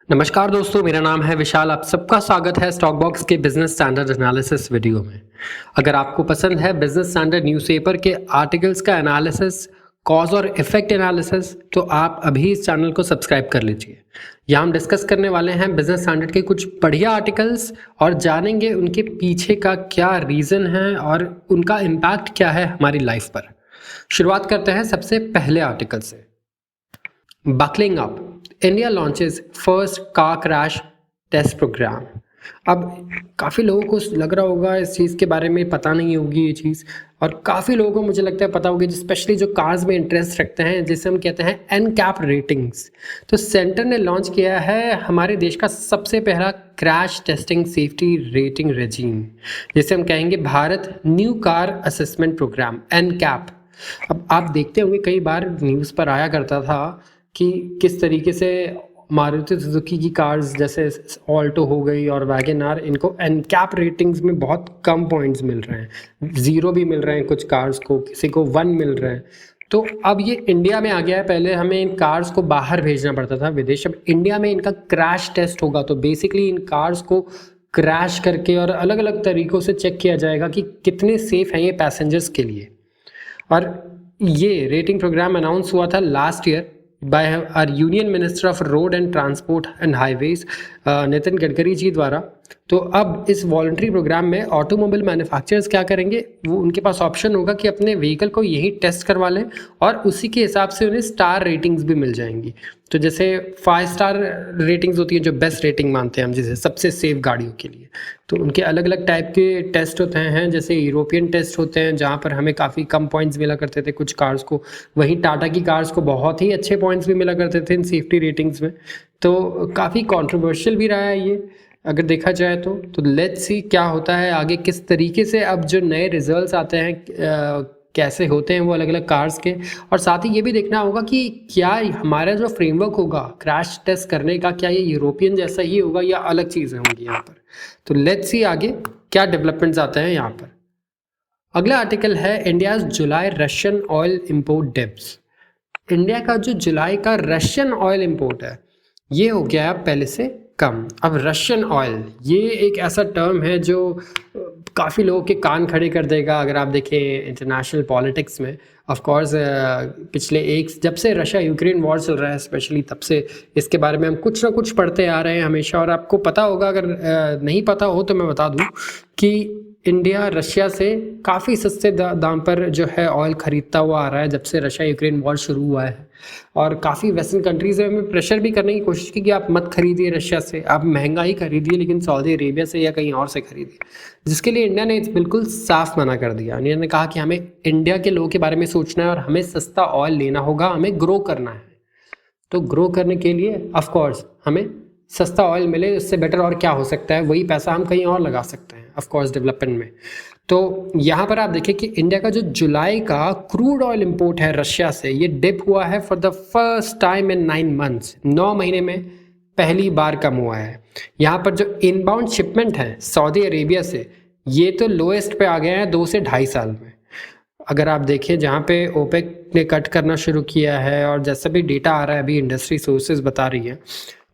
नमस्कार दोस्तों, मेरा नाम है विशाल। आप सबका स्वागत है स्टॉक बॉक्स के बिजनेस स्टैंडर्ड एनालिसिस वीडियो में। अगर आपको पसंद है बिजनेस स्टैंडर्ड न्यूज़पेपर के आर्टिकल्स का एनालिसिस, कॉज और इफेक्ट एनालिसिस, तो आप अभी इस चैनल को सब्सक्राइब कर लीजिए। यहाँ हम डिस्कस करने वाले हैं बिजनेस स्टैंडर्ड के कुछ बढ़िया आर्टिकल्स और जानेंगे उनके पीछे का क्या रीज़न है और उनका इम्पैक्ट क्या है हमारी लाइफ पर। शुरुआत करते हैं सबसे पहले आर्टिकल से। Buckling up, India launches first car crash test programme. अब काफ़ी लोगों को लग रहा होगा इस चीज़ के बारे में, पता नहीं होगी ये चीज़, और काफ़ी लोगों को मुझे लगता है पता होगी, स्पेशली जो कार्स में इंटरेस्ट रखते हैं, जिसे हम कहते हैं एनकैप रेटिंग्स। तो सेंटर ने लॉन्च किया है हमारे देश का सबसे पहला crash testing safety rating regime, जिसे हम कहेंगे Bharat new car assessment programme, NCAP. अब आप देखते होंगे कई बार न्यूज़ पर आया करता था कि किस तरीके से मारुति सुजुकी की कार्स जैसे ऑल्टो हो गई और वैगन आर, इनको एनकैप रेटिंग्स में बहुत कम पॉइंट्स मिल रहे हैं, 0 भी मिल रहे हैं कुछ कार्स को, किसी को 1 मिल रहे हैं। तो अब ये इंडिया में आ गया है। पहले हमें इन कार्स को बाहर भेजना पड़ता था विदेश, अब इंडिया में इनका क्रैश टेस्ट होगा। तो बेसिकली इन कार्स को क्रैश करके और अलग अलग तरीक़ों से चेक किया जाएगा कि कितने सेफ़ हैं ये पैसेंजर्स के लिए। और ये रेटिंग प्रोग्राम अनाउंस हुआ था last year by our union minister of road and transport and highways Nitin Gadkari ji द्वारा। तो अब इस वॉलंटरी प्रोग्राम में ऑटोमोबाइल मैन्युफैक्चरर्स क्या करेंगे, वो उनके पास ऑप्शन होगा कि अपने व्हीकल को यही टेस्ट करवा लें और उसी के हिसाब से उन्हें स्टार रेटिंग्स भी मिल जाएंगी। तो जैसे 5 स्टार रेटिंग्स होती है, जो बेस्ट रेटिंग मानते हैं हम, जिसे सबसे सेफ गाड़ियों के लिए, तो उनके अलग अलग टाइप के टेस्ट होते हैं। जैसे यूरोपियन टेस्ट होते हैं जहाँ पर हमें काफ़ी कम पॉइंट्स मिला करते थे कुछ कार्स को, वहीं टाटा की कार्स को बहुत ही अच्छे पॉइंट्स भी मिला करते थे इन सेफ्टी रेटिंग्स में। तो काफ़ी कंट्रोवर्शियल भी रहा है ये अगर देखा जाए तो लेट्स सी क्या होता है आगे, किस तरीके से अब जो नए रिजल्ट्स आते हैं कैसे होते हैं वो अलग अलग कार्स के। और साथ ही ये भी देखना होगा कि क्या हमारा जो फ्रेमवर्क होगा क्रैश टेस्ट करने का, क्या ये यूरोपियन जैसा ही होगा या अलग चीज़ें होंगी यहाँ पर। तो लेट्स सी आगे क्या डेवलपमेंट्स आते हैं यहाँ पर। अगला आर्टिकल है India's July Russian oil import dips. India का जो जुलाई का रशियन ऑयल इम्पोर्ट है ये हो गया पहले से कम। अब रशियन ऑयल ये एक ऐसा टर्म है जो काफ़ी लोगों के कान खड़े कर देगा अगर आप देखें इंटरनेशनल पॉलिटिक्स में। ऑफ कोर्स पिछले जब से रशिया यूक्रेन वॉर चल रहा है स्पेशली, तब से इसके बारे में हम कुछ ना कुछ पढ़ते आ रहे हैं हमेशा। और आपको पता होगा, अगर नहीं पता हो तो मैं बता दूं कि इंडिया रशिया से काफ़ी सस्ते दाम पर जो है ऑयल ख़रीदता हुआ आ रहा है जब से रशिया यूक्रेन वॉर शुरू हुआ है। और काफ़ी वेस्टर्न कंट्रीज़ में प्रेशर भी करने की कोशिश की कि आप मत खरीदिए रशिया से, आप महंगा ही खरीदिए, लेकिन सऊदी अरेबिया से या कहीं और से खरीदिए। जिसके लिए इंडिया ने बिल्कुल साफ मना कर दिया। इंडिया ने कहा कि हमें इंडिया के लोगों के बारे में सोचना है और हमें सस्ता ऑयल लेना होगा, हमें ग्रो करना है। तो ग्रो करने के लिए ऑफ कोर्स हमें सस्ता ऑयल मिले, उससे बेटर और क्या हो सकता है। वही पैसा हम कहीं और लगा सकते हैं ऑफ कोर्स डेवलपमेंट में। तो यहाँ पर आप देखिए कि इंडिया का जो जुलाई का क्रूड ऑयल इंपोर्ट है रशिया से, ये डिप हुआ है for the first time in 9 months. 9 महीने में पहली बार कम हुआ है। यहाँ पर जो इनबाउंड शिपमेंट है सऊदी अरेबिया से, ये तो लोएस्ट पे आ गए हैं 2 से 2.5 साल में। अगर आप देखें जहाँ पे ओपेक ने कट करना शुरू किया है, और जैसा भी डेटा आ रहा है अभी इंडस्ट्री सोर्सेज बता रही हैं,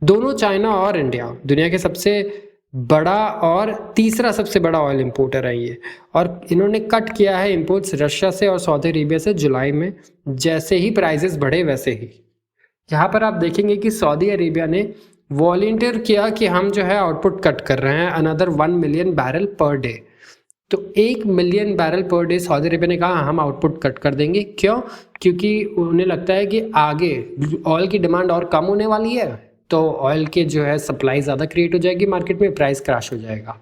दोनों चाइना और इंडिया दुनिया के सबसे बड़ा और तीसरा सबसे बड़ा ऑयल इंपोर्टर है ये। और इन्होंने कट किया है इंपोर्ट्स रशिया से और सऊदी अरेबिया से जुलाई में। जैसे ही प्राइसेस बढ़े वैसे ही यहाँ पर आप देखेंगे कि सऊदी अरेबिया ने वॉलंटियर किया कि हम जो है आउटपुट कट कर रहे हैं another 1 million barrel per day. तो 1 million barrel per day Saudi Arabia ने कहा हम आउटपुट कट कर देंगे। क्यों? क्योंकि उन्हें लगता है कि आगे ऑयल की डिमांड और कम होने वाली है, तो ऑयल के जो है सप्लाई ज़्यादा क्रिएट हो जाएगी मार्केट में, प्राइस क्रैश हो जाएगा।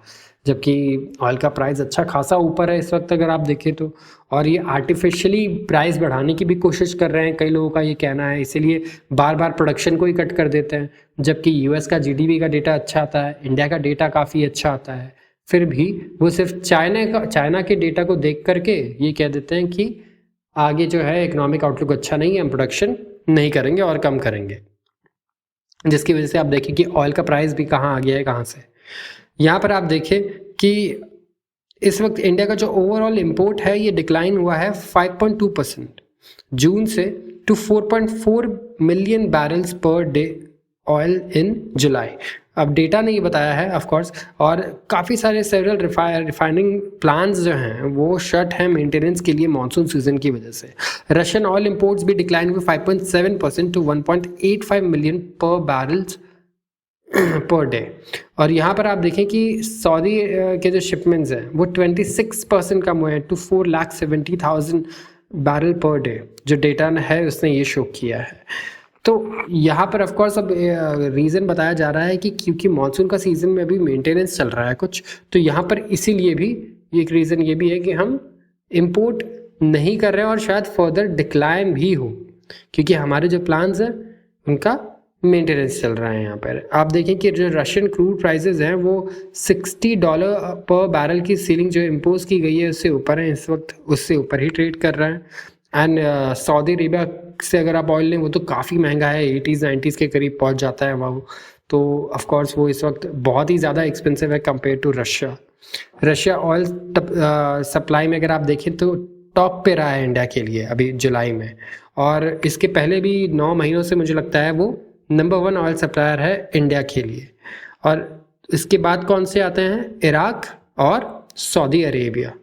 जबकि ऑयल का प्राइस अच्छा खासा ऊपर है इस वक्त अगर आप देखें तो। और ये आर्टिफिशियली प्राइस बढ़ाने की भी कोशिश कर रहे हैं, कई लोगों का ये कहना है, इसीलिए बार बार प्रोडक्शन को ही कट कर देते हैं। जबकि यूएस का जीडीपी का डेटा अच्छा आता है, इंडिया का डेटा काफ़ी अच्छा आता है, फिर भी वो सिर्फ चाइना के डेटा को देख करके ये कह देते हैं कि आगे जो है इकोनॉमिक आउटलुक अच्छा नहीं है, हम प्रोडक्शन नहीं करेंगे और कम करेंगे। जिसकी वजह से आप देखें कि ऑयल का प्राइस भी कहाँ आ गया है, कहाँ से। यहाँ पर आप देखें कि इस वक्त इंडिया का जो ओवरऑल इंपोर्ट है ये डिक्लाइन हुआ है 5.2% जून से to 4.4 million barrels per day oil in July. अब डेटा ने ये बताया है ऑफ कोर्स, और काफ़ी सारे सेवरल रिफाइनिंग प्लान्स जो हैं वो शट हैं मेंटेनेंस के लिए मानसून सीजन की वजह से। रशियन ऑयल इंपोर्ट्स भी डिक्लाइन हुए 5.7% टू 1.85 मिलियन पर बैरल्स पर डे। और यहाँ पर आप देखें कि सऊदी के जो शिपमेंट्स हैं वो 26% कम हुए हैं टू 4,70,000 बैरल पर डे। जो डेटा है उसने ये शो किया है। तो यहाँ पर ऑफकोर्स अब रीज़न बताया जा रहा है कि क्योंकि मानसून का सीज़न में अभी मेंटेनेंस चल रहा है कुछ, तो यहाँ पर इसीलिए भी एक रीज़न ये भी है कि हम इम्पोर्ट नहीं कर रहे हैं और शायद फर्दर डिक्लाइन भी हो, क्योंकि हमारे जो प्लान्स हैं उनका मेंटेनेंस चल रहा है। यहाँ पर आप देखें कि जो रशियन क्रूड प्राइसेस हैं वो $60 पर बैरल की सीलिंग जो इम्पोज की गई है उससे ऊपर है इस वक्त, उससे ऊपर ही ट्रेड कर रहा है। एंड सऊदी अरेबिया से अगर आप ऑयल लें वो तो काफ़ी महंगा है, 80s-90s के करीब पहुंच जाता है वो, तो ऑफ कोर्स वो इस वक्त बहुत ही ज़्यादा एक्सपेंसिव है compare to Russia. Russia oil supply में अगर आप देखें तो टॉप पे रहा है इंडिया के लिए अभी जुलाई में, और इसके पहले भी 9 महीनों से मुझे लगता है वो नंबर 1 ऑयल सप्लायर है इंडिया के लिए। और इसके बाद कौन से आते हैं? इराक और सऊदी अरेबिया।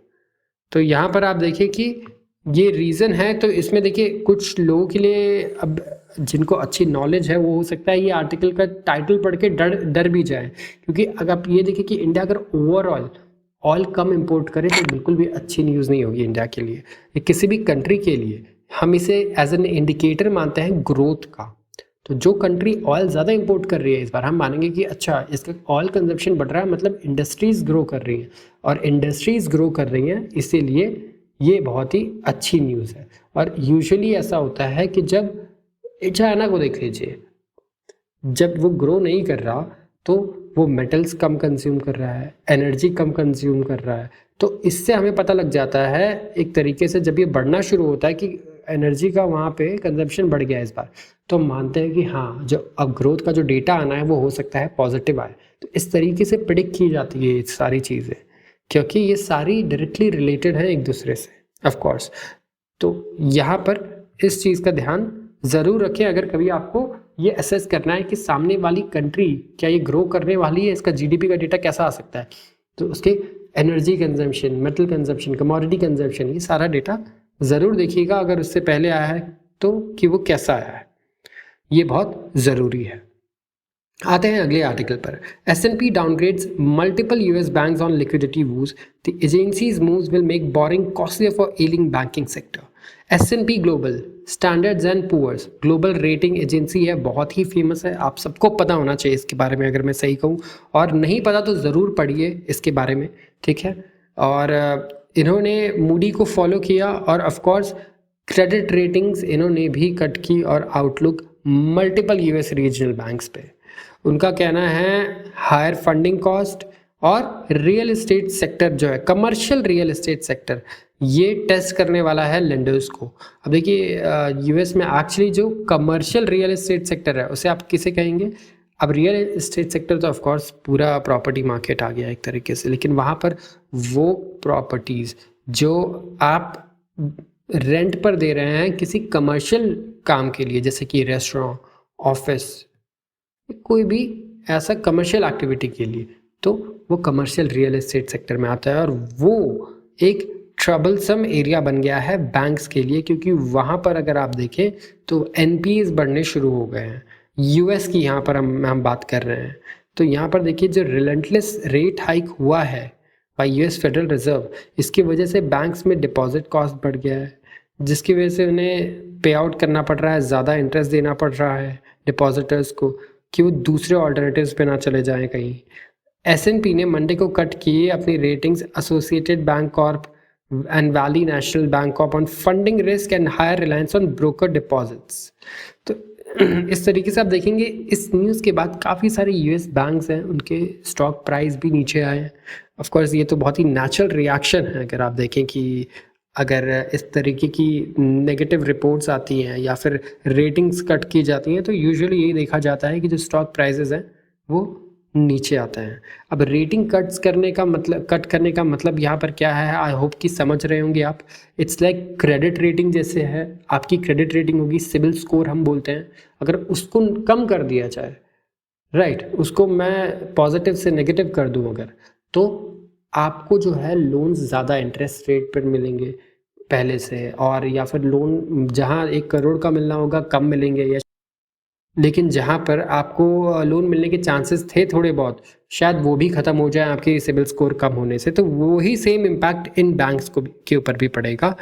तो यहाँ पर आप देखिए कि ये रीज़न है। तो इसमें देखिए कुछ लोगों के लिए, अब जिनको अच्छी नॉलेज है वो हो सकता है ये आर्टिकल का टाइटल पढ़ के डर भी जाए, क्योंकि अगर आप ये देखिए कि इंडिया अगर ओवरऑल ऑयल कम इंपोर्ट करे तो बिल्कुल भी अच्छी न्यूज़ नहीं होगी इंडिया के लिए, किसी भी कंट्री के लिए। हम इसे एज एन इंडिकेटर मानते हैं ग्रोथ का। तो जो कंट्री ऑयल ज़्यादा इंपोर्ट कर रही है इस बार हम मानेंगे कि अच्छा इसका ऑयल कंजप्शन बढ़ रहा है, मतलब इंडस्ट्रीज़ ग्रो कर रही हैं, और इंडस्ट्रीज़ ग्रो कर रही हैं इसीलिए ये बहुत ही अच्छी न्यूज़ है। और यूजुअली ऐसा होता है कि जब चाइना को देख लीजिए, जब वो ग्रो नहीं कर रहा तो वो मेटल्स कम कंज्यूम कर रहा है, एनर्जी कम कंज्यूम कर रहा है। तो इससे हमें पता लग जाता है एक तरीके से, जब ये बढ़ना शुरू होता है कि एनर्जी का वहाँ पे कंजप्शन बढ़ गया इस बार, तो मानते हैं कि हाँ जो अब ग्रोथ का जो डेटा आना है वो हो सकता है पॉजिटिव आए। तो इस तरीके से प्रिडिक्ट की जाती है ये सारी चीज़ें, क्योंकि ये सारी डायरेक्टली रिलेटेड है एक दूसरे से ऑफ कोर्स। तो यहाँ पर इस चीज़ का ध्यान ज़रूर रखें अगर कभी आपको ये असेस करना है कि सामने वाली कंट्री क्या ये ग्रो करने वाली है, इसका जीडीपी का डेटा कैसा आ सकता है। तो उसके energy consumption, metal consumption, commodity consumption, ये सारा डेटा ज़रूर देखिएगा अगर उससे पहले आया है तो, कि वो कैसा आया है, ये बहुत ज़रूरी है। आते हैं अगले आर्टिकल पर। S&P downgrades multiple US banks on liquidity woes, the agency's moves will make borrowing costlier for ailing banking sector. S&P global, standards and Poor's global rating agency है, बहुत ही फेमस है, आप सबको पता होना चाहिए इसके बारे में अगर मैं सही कहूँ, और नहीं पता तो ज़रूर पढ़िए इसके बारे में, ठीक है। और इन्होंने मूडी को फॉलो किया और ऑफ कोर्स क्रेडिट रेटिंग्स इन्होंने भी कट की और outlook multiple US regional banks पे। उनका कहना है हायर फंडिंग कॉस्ट और रियल एस्टेट सेक्टर जो है, कमर्शियल रियल एस्टेट सेक्टर, ये टेस्ट करने वाला है लेंडर्स को। अब देखिए यूएस में एक्चुअली जो कमर्शियल रियल एस्टेट सेक्टर है उसे आप किसे कहेंगे? अब रियल एस्टेट सेक्टर तो ऑफकोर्स पूरा प्रॉपर्टी मार्केट आ गया एक तरीके से, लेकिन वहाँ पर वो प्रॉपर्टीज़ जो आप रेंट पर दे रहे हैं किसी कमर्शियल काम के लिए, जैसे कि रेस्टोरेंट, ऑफिस, कोई भी ऐसा कमर्शियल एक्टिविटी के लिए, तो वो कमर्शियल रियल एस्टेट सेक्टर में आता है। और वो एक ट्रबलसम एरिया बन गया है बैंक्स के लिए, क्योंकि वहाँ पर अगर आप देखें तो एनपीएस बढ़ने शुरू हो गए हैं। यूएस की यहाँ पर हम बात कर रहे हैं, तो यहाँ पर देखिए जो रिलेंटलेस रेट हाइक हुआ है बाय यूएस फेडरल रिजर्व, इसकी वजह से बैंक्स में डिपॉजिट कॉस्ट बढ़ गया है, जिसकी वजह से उन्हें पे आउट करना पड़ रहा है, ज़्यादा इंटरेस्ट देना पड़ रहा है डिपॉजिटर्स को कि वो दूसरे ऑल्टरनेटिव्स पे ना चले जाएं कहीं। S&P ने मंडे को कट किए अपनी ratings associated bank corp and valley national bank corp on funding risk and higher reliance on broker deposits. तो इस तरीके से आप देखेंगे इस न्यूज़ के बाद काफ़ी सारे यूएस बैंक्स हैं, उनके स्टॉक प्राइस भी नीचे आए हैं। ऑफ कोर्स ये तो बहुत ही नेचुरल रिएक्शन है अगर आप देखें कि अगर इस तरीके की नेगेटिव रिपोर्ट्स आती हैं या फिर रेटिंग्स कट की जाती हैं तो यूजुअली यही देखा जाता है कि जो स्टॉक प्राइसेस हैं वो नीचे आते हैं। अब रेटिंग कट करने का मतलब यहाँ पर क्या है, आई होप कि समझ रहे होंगे आप। इट्स लाइक क्रेडिट रेटिंग जैसे है, आपकी क्रेडिट रेटिंग होगी, सिबिल स्कोर हम बोलते हैं, अगर उसको कम कर दिया जाए राइट, उसको मैं पॉजिटिव से नेगेटिव कर दूं अगर, तो आपको जो है लोन ज़्यादा इंटरेस्ट रेट पर मिलेंगे पहले से, और या फिर लोन जहां 1 करोड़ का मिलना होगा कम मिलेंगे, या लेकिन जहां पर आपको लोन मिलने के चांसेस थे थोड़े बहुत, शायद वो भी ख़त्म हो जाए आपके सिबिल स्कोर कम होने से। तो वो ही सेम इम्पैक्ट इन बैंक्स को के ऊपर भी पड़ेगा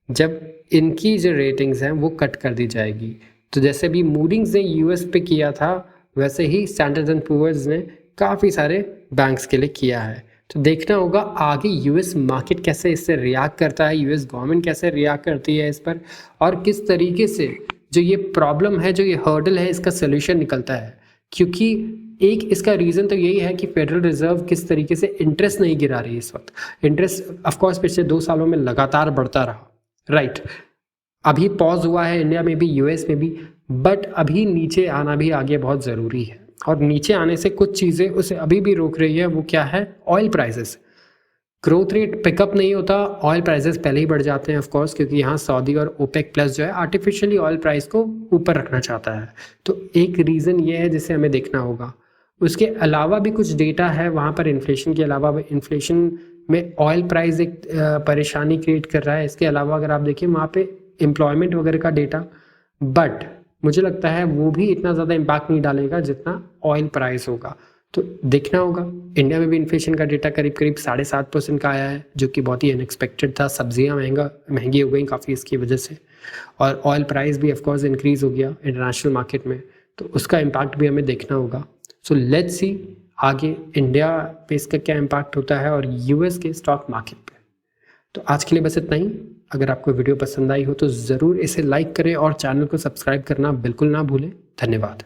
जब इनकी जो रेटिंग्स हैं वो कट कर दी जाएगी। तो जैसे भी मूडिंग्स ने यूएस पे किया था, वैसे ही स्टैंडर्ड एंड पुअर्स ने काफ़ी सारे बैंक्स के लिए किया है। तो देखना होगा आगे यूएस मार्केट कैसे इससे रिएक्ट करता है, यूएस गवर्नमेंट कैसे रिएक्ट करती है इस पर, और किस तरीके से जो ये प्रॉब्लम है, जो ये हर्डल है, इसका सोल्यूशन निकलता है। क्योंकि एक इसका रीज़न तो यही है कि फेडरल रिजर्व किस तरीके से इंटरेस्ट नहीं गिरा रही है इस वक्त। इंटरेस्ट ऑफकोर्स पिछले 2 सालों में लगातार बढ़ता रहा, राइट। अभी पॉज हुआ है इंडिया में भी, यूएस में भी, बट अभी नीचे आना भी आगे बहुत ज़रूरी है। और नीचे आने से कुछ चीज़ें उसे अभी भी रोक रही है, वो क्या है? Oil prices. Growth rate pickup नहीं होता, ऑयल प्राइसेस पहले ही बढ़ जाते हैं ऑफकोर्स, क्योंकि यहाँ सऊदी और ओपेक प्लस जो है आर्टिफिशियली ऑयल प्राइस को ऊपर रखना चाहता है। तो एक रीज़न ये है जिसे हमें देखना होगा। उसके अलावा भी कुछ डेटा है वहाँ पर, इन्फ्लेशन के अलावा, इन्फ्लेशन में ऑयल प्राइस एक परेशानी क्रिएट कर रहा है। इसके अलावा अगर आप देखिए वहाँ पे एम्प्लॉयमेंट वगैरह का डेटा, बट मुझे लगता है वो भी इतना ज़्यादा इम्पैक्ट नहीं डालेगा जितना ऑयल प्राइस होगा। तो देखना होगा। इंडिया में भी इन्फ्लेशन का डेटा करीब 7.5% का आया है, जो कि बहुत ही अनएक्सपेक्टेड था। सब्जियां महंगी हो गई काफ़ी इसकी वजह से, और ऑयल प्राइस भी ऑफकोर्स इंक्रीज़ हो गया इंटरनेशनल मार्केट में, तो उसका इम्पैक्ट भी हमें देखना होगा। सो लेट्स सी आगे इंडिया पे इसका क्या इम्पैक्ट होता है, और यूएस के स्टॉक मार्केट पे। तो आज के लिए बस इतना ही। अगर आपको वीडियो पसंद आई हो तो ज़रूर इसे लाइक करें और चैनल को सब्सक्राइब करना बिल्कुल ना भूलें। धन्यवाद।